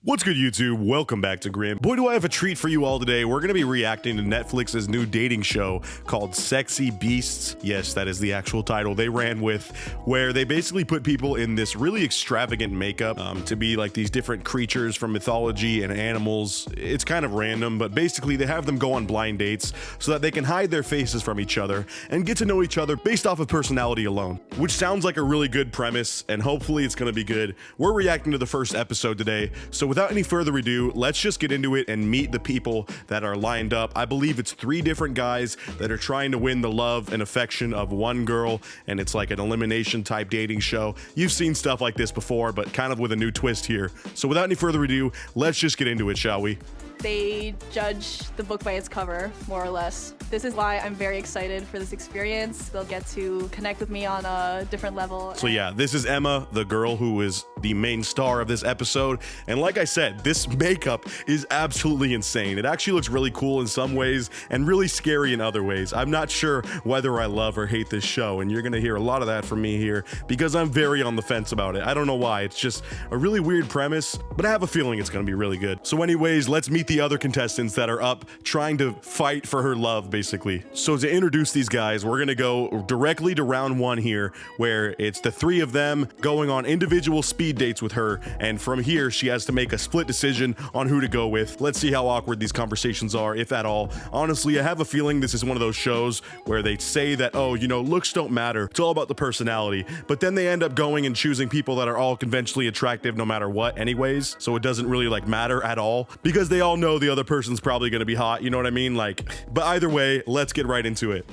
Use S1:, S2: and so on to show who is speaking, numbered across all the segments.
S1: What's good, YouTube? Welcome back to Grim. Boy, do I have a treat for you all today. We're going to be reacting to Netflix's new dating show called Sexy Beasts. Yes, that is the actual title they ran with, where they basically put people in this really extravagant makeup to be like these different creatures from mythology and animals. It's kind of random, but basically they have them go on blind dates so that they can hide their faces from each other and get to know each other based off of personality alone, which sounds like a really good premise, and hopefully it's going to be good. We're reacting to the first episode today, so without any further ado, let's just get into it and meet the people that are lined up. I believe it's 3 different guys that are trying to win the love and affection of one girl, and it's like an elimination type dating show. You've seen stuff like this before, but kind of with a new twist here. So without any further ado, let's just get into it, shall we?
S2: They judge the book by its cover, more or less. This is why I'm very excited for this experience. They'll get to connect with me on a different level.
S1: So yeah, this is Emma, the girl who is the main star of this episode. And like I said, this makeup is absolutely insane. It actually looks really cool in some ways and really scary in other ways. I'm not sure whether I love or hate this show, and you're gonna hear a lot of that from me here because I'm very on the fence about it. I don't know why. It's just a really weird premise, but I have a feeling it's gonna be really good. So anyways, let's meet the other contestants that are up trying to fight for her love, basically. So to introduce these guys, we're gonna go directly to round 1 here, where it's the 3 of them going on individual speed dates with her, and from here she has to make a split decision on who to go with. Let's see how awkward these conversations are, if at all. Honestly, I have a feeling this is one of those shows where they say that, oh, you know, looks don't matter, it's all about the personality, but then they end up going and choosing people that are all conventionally attractive no matter what anyways, so it doesn't really like matter at all because they all know the other person's probably gonna be hot, you know what I mean? Like, but either way, let's get right into it.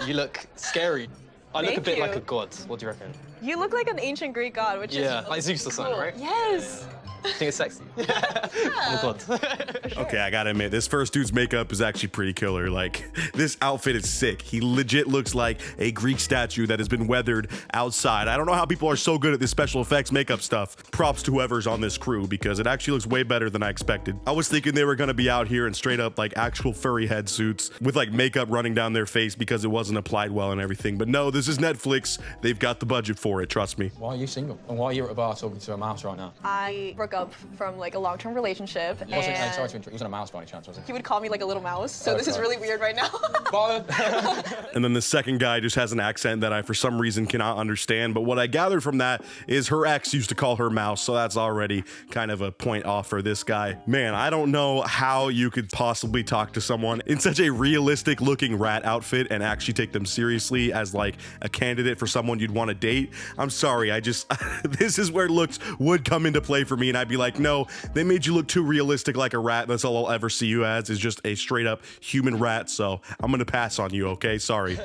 S3: You look scary. I look a
S2: Thank
S3: bit
S2: you.
S3: like a god. What do you reckon?
S2: You look like an ancient Greek god, which is
S3: Like Zeus or something,
S2: cool.
S3: right?
S2: Yes.
S3: I think it's sexy. I'm a god.
S1: Okay, I gotta admit, this first dude's makeup is actually pretty killer. Like, this outfit is sick. He legit looks like a Greek statue that has been weathered outside. I don't know how people are so good at this special effects makeup stuff. Props to whoever's on this crew, because it actually looks way better than I expected. I was thinking they were gonna be out here in straight up like actual furry head suits with like makeup running down their face because it wasn't applied well and everything. But no, this is Netflix. They've got the budget for it, trust me.
S4: Why are you single? And why are you at a bar talking to a mouse right now?
S2: I broke up from like a long-term relationship,
S4: It wasn't,
S2: and
S4: sorry to interrupt, it wasn't a mouse by any chance, was it?
S2: he would call me like a little mouse, so this is
S4: Okay.
S2: really weird right now.
S1: And then the second guy just has an accent that I, for some reason, cannot understand. But what I gathered from that is her ex used to call her mouse, so that's already kind of a point off for this guy. Man, I don't know how you could possibly talk to someone in such a realistic looking rat outfit and actually take them seriously as like a candidate for someone you'd want to date. I'm sorry, I just, this is where looks would come into play for me, and I'd be like, no, they made you look too realistic like a rat. That's all I'll ever see you as, is just a straight up human rat, so I'm gonna pass on you, okay? Sorry.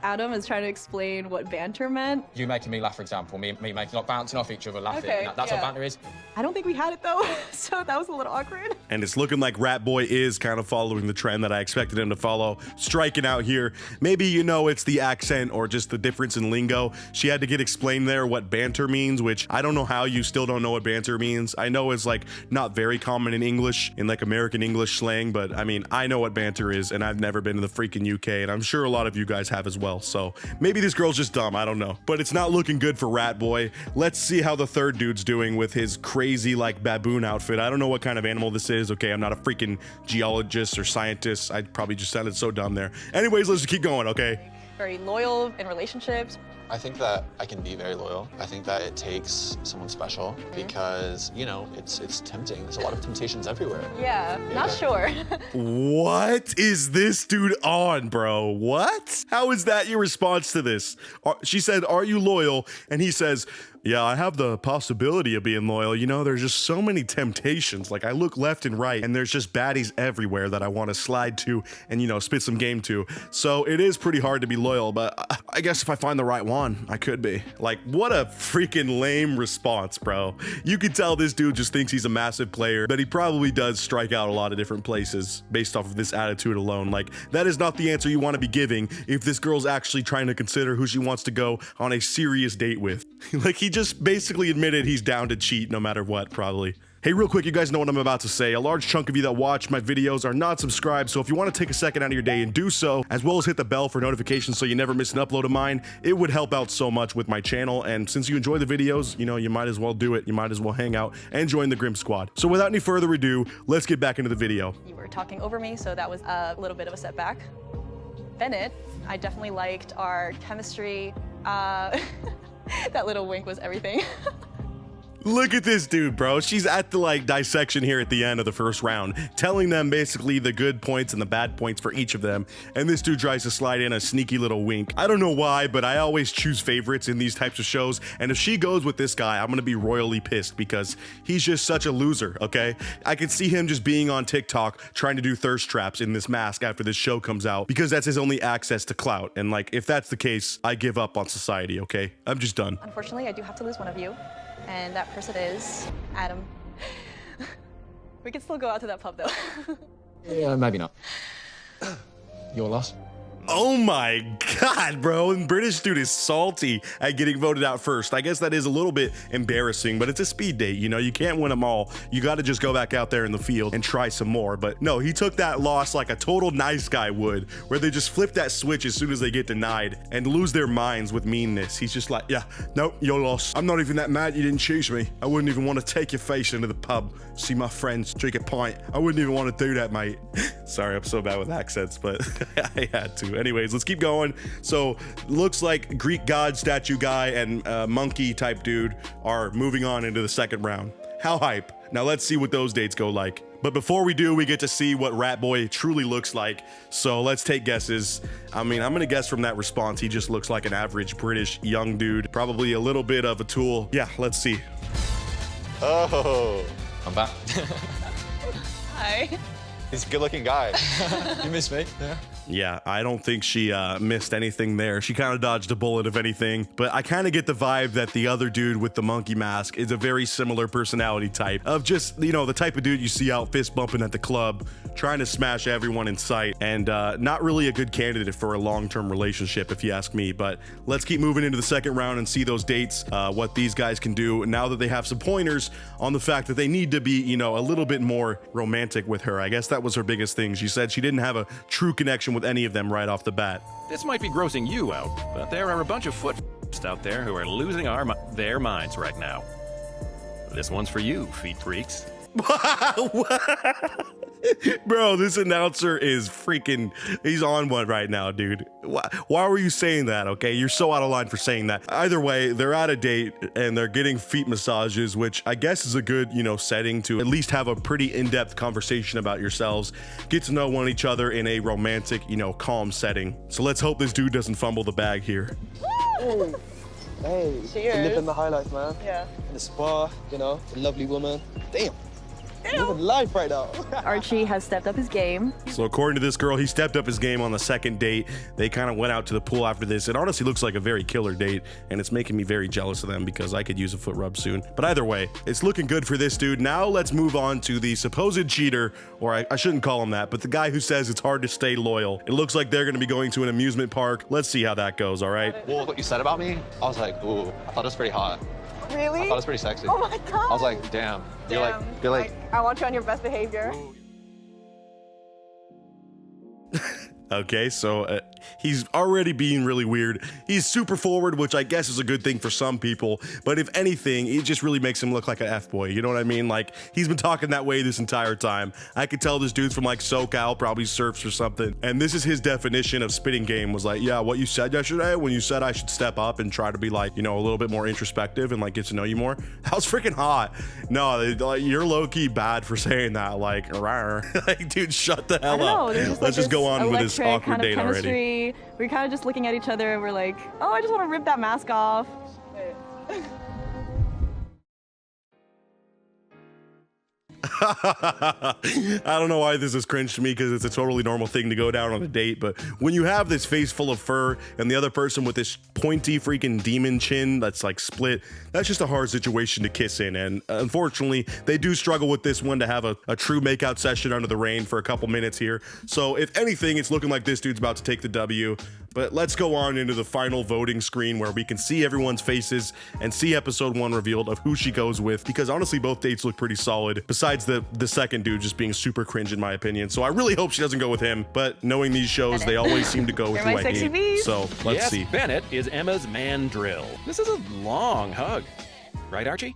S2: Adam is trying to explain what banter meant.
S4: You making me laugh, for example, me making, like, bouncing off each other, laughing.
S2: Okay,
S4: That's
S2: yeah.
S4: what banter is.
S2: I don't think we had it though, so that was a little awkward.
S1: And it's looking like Rat Boy is kind of following the trend that I expected him to follow, striking out here. Maybe, you know, it's the accent or just the difference in lingo. She had to get explained there what banter means, which I don't know how you still don't know what banter means. I know it's like not very common in English, in like American English slang, but I mean, I know what banter is, and I've never been to the freaking UK, and I'm sure a lot of you guys have as well. So maybe this girl's just dumb, I don't know. But it's not looking good for Rat Boy. Let's see how the third dude's doing with his crazy like baboon outfit. I don't know what kind of animal this is. Okay, I'm not a freaking geologist or scientist. I probably just sounded so dumb there. Anyways, let's just keep going, okay?
S2: Very loyal in relationships.
S5: I think that I can be very loyal. I think that it takes someone special because, you know, it's tempting. There's a lot of temptations everywhere.
S2: Yeah, not sure.
S1: What is this dude on, bro? What? How is that your response to this? She said, are you loyal? And he says, yeah, I have the possibility of being loyal. You know, there's just so many temptations. Like, I look left and right, and there's just baddies everywhere that I want to slide to and, you know, spit some game to. So it is pretty hard to be loyal, but I guess if I find the right one, I could be. Like, what a freaking lame response, bro. You could tell this dude just thinks he's a massive player, but he probably does strike out a lot of different places based off of this attitude alone. Like, that is not the answer you want to be giving if this girl's actually trying to consider who she wants to go on a serious date with. Like, he just basically admitted he's down to cheat no matter what, probably. Hey, real quick, you guys know what I'm about to say. A large chunk of you that watch my videos are not subscribed, so if you want to take a second out of your day and do so, as well as hit the bell for notifications so you never miss an upload of mine, it would help out so much with my channel. And since you enjoy the videos, you know, you might as well do it. You might as well hang out and join the Grim Squad. So without any further ado, let's get back into the video.
S2: You were talking over me, so that was a little bit of a setback. Bennett, I definitely liked our chemistry. That little wink was everything.
S1: Look at this dude, bro. She's at the like dissection here at the end of the first round, telling them basically the good points and the bad points for each of them. And this dude tries to slide in a sneaky little wink. I don't know why, but I always choose favorites in these types of shows. And if she goes with this guy, I'm gonna be royally pissed because he's just such a loser, okay? I could see him just being on TikTok trying to do thirst traps in this mask after this show comes out because that's his only access to clout. And like, if that's the case, I give up on society, okay? I'm just done.
S2: Unfortunately, I do have to lose one of you. And that person is Adam. We can still go out to that pub though.
S4: Yeah, maybe not. Your loss.
S1: Oh my God, bro. And British dude is salty at getting voted out first. I guess that is a little bit embarrassing, but it's a speed date. You know, you can't win them all. You got to just go back out there in the field and try some more. But no, he took that loss like a total nice guy would, where they just flip that switch as soon as they get denied and lose their minds with meanness. He's just like, yeah, nope, your loss. I'm not even that mad you didn't choose me. I wouldn't even want to take your face into the pub, see my friends, drink a pint. I wouldn't even want to do that, mate. Sorry, I'm so bad with accents, but I had to. Anyways, let's keep going. So looks like Greek god statue guy and monkey type dude are moving on into the second round. How hype. Now let's see what those dates go like. But before we do, we get to see what Rat Boy truly looks like. So let's take guesses. I mean, I'm gonna guess from that response, he just looks like an average British young dude. Probably a little bit of a tool. Yeah, let's see.
S5: Oh,
S4: I'm back.
S2: Hi.
S5: he's a good-looking guy.
S4: You miss me? Yeah.
S1: Yeah, I don't think she missed anything there. She kind of dodged a bullet, if anything. But I kind of get the vibe that the other dude with the monkey mask is a very similar personality type of just, you know, the type of dude you see out fist bumping at the club, trying to smash everyone in sight, and not really a good candidate for a long-term relationship, if you ask me. But let's keep moving into the second round and see those dates, what these guys can do now that they have some pointers on the fact that they need to be, you know, a little bit more romantic with her. I guess that was her biggest thing. She said she didn't have a true connection with any of them right off the bat.
S6: This might be grossing you out, but there are a bunch of foot out there who are losing their minds right now. This one's for you, feet freaks.
S1: Bro, this announcer is freaking, he's on one right now, dude. Why were you saying that, okay? You're so out of line for saying that. Either way, they're at a date and they're getting feet massages, which I guess is a good, you know, setting to at least have a pretty in-depth conversation about yourselves, get to know one each other in a romantic, you know, calm setting. So let's hope this dude doesn't fumble the bag here.
S3: Hey,
S2: Cheers.
S3: living the highlights, man.
S2: Yeah.
S3: In the spa, you know, a lovely woman. Damn. Living life right now.
S2: Archie has stepped up his game.
S1: So according to this girl, he stepped up his game on the second date. They kind of went out to the pool after this. It honestly looks like a very killer date, and it's making me very jealous of them because I could use a foot rub soon. But either way, it's looking good for this dude. Now let's move on to the supposed cheater, or I shouldn't call him that, but the guy who says it's hard to stay loyal. It looks like they're going to be going to an amusement park. Let's see how that goes, all right?
S5: Well, what you said about me, I was like, ooh, I thought it was pretty hot.
S2: Really?
S5: I thought it was pretty sexy.
S2: Oh my God.
S5: I was like, damn. You're like,
S2: I want you on your best behavior.
S1: Okay, so he's already being really weird. He's super forward, which I guess is a good thing for some people, but if anything, it just really makes him look like an F-boy, you know what I mean? Like, he's been talking that way this entire time. I could tell this dude's from like SoCal, probably surfs or something, and this is his definition of spitting game, was like, yeah, what you said yesterday when you said I should step up and try to be like, you know, a little bit more introspective and like get to know you more. That was freaking hot. No, like, you're low-key bad for saying that, like, rawr. Like, dude, shut the hell up. Let's just go on with this awkward
S2: kind of
S1: date
S2: chemistry.
S1: already.
S2: We're kind of just looking at each other and we're like, oh, I just want to rip that mask off.
S1: I don't know why this is cringe to me because it's a totally normal thing to go down on a date, but when you have this face full of fur and the other person with this pointy freaking demon chin that's like split. That's just a hard situation to kiss in, and unfortunately they do struggle with this one to have a true makeout session under the rain for a couple minutes here. So if anything, it's looking like this dude's about to take the W. But let's go on into the final voting screen where we can see everyone's faces and see episode 1 revealed of who she goes with, because honestly both dates look pretty solid, besides the second dude just being super cringe in my opinion. So I really hope she doesn't go with him, but knowing these shows, they always seem to go with
S2: They're
S1: who
S2: my
S1: I
S2: sexy
S1: hate.
S2: bees.
S1: So let's
S6: Yes,
S1: see.
S6: Bennett is Emma's mandrill. This is a long hug. Right, Archie?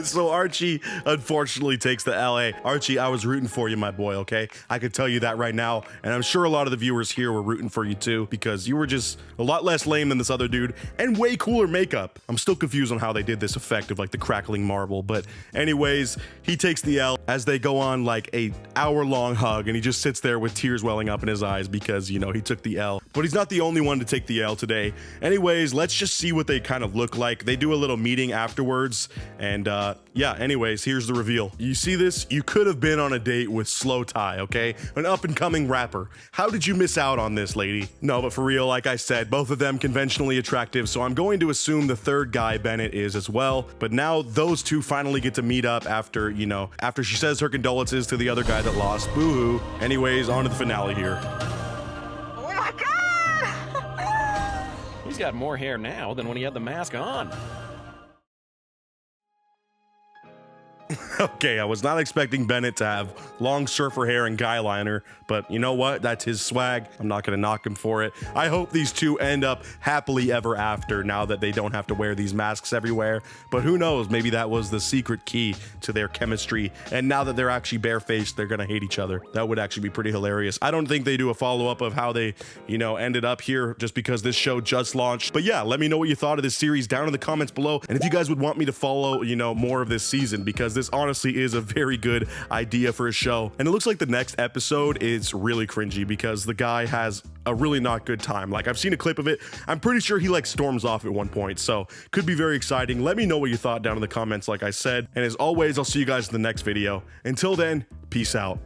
S1: So Archie unfortunately takes the LA. Archie, I was rooting for you, my boy, okay? I could tell you that right now, and I'm sure a lot of the viewers here were rooting for you too, because you were just a lot less lame than this other dude and way cooler makeup. I'm still confused on how they did this effect of like the crackling marble, but anyways, he takes the L as they go on like a hour-long hug, and he just sits there with tears welling up in his eyes because, you know, he took the L. But he's not the only one to take the L today. Anyways, let's just see what they kind of look like. They do a little meeting afterwards. And yeah, anyways, here's the reveal. You see this? You could have been on a date with Slow Tie, okay? An up-and-coming rapper. How did you miss out on this, lady? No, but for real, like I said, both of them conventionally attractive, so I'm going to assume the third guy, Bennett, is as well. But now those two finally get to meet up after, you know, after she says her condolences to the other guy that lost. Boo-hoo. Anyways, on to the finale here.
S2: Oh my God!
S6: He's got more hair now than when he had the mask on.
S1: Okay, I was not expecting Bennett to have long surfer hair and guy liner, but you know what? That's his swag. I'm not gonna knock him for it. I hope these two end up happily ever after now that they don't have to wear these masks everywhere. But who knows? Maybe that was the secret key to their chemistry. And now that they're actually barefaced, they're gonna hate each other. That would actually be pretty hilarious. I don't think they do a follow-up of how they, you know, ended up here just because this show just launched. But yeah, let me know what you thought of this series down in the comments below. And if you guys would want me to follow, you know, more of this season, because this honestly is a very good idea for a show. And it looks like the next episode is really cringy because the guy has a really not good time. Like, I've seen a clip of it. I'm pretty sure he like storms off at one point, so could be very exciting. Let me know what you thought down in the comments, like I said. And as always, I'll see you guys in the next video. Until then, peace out.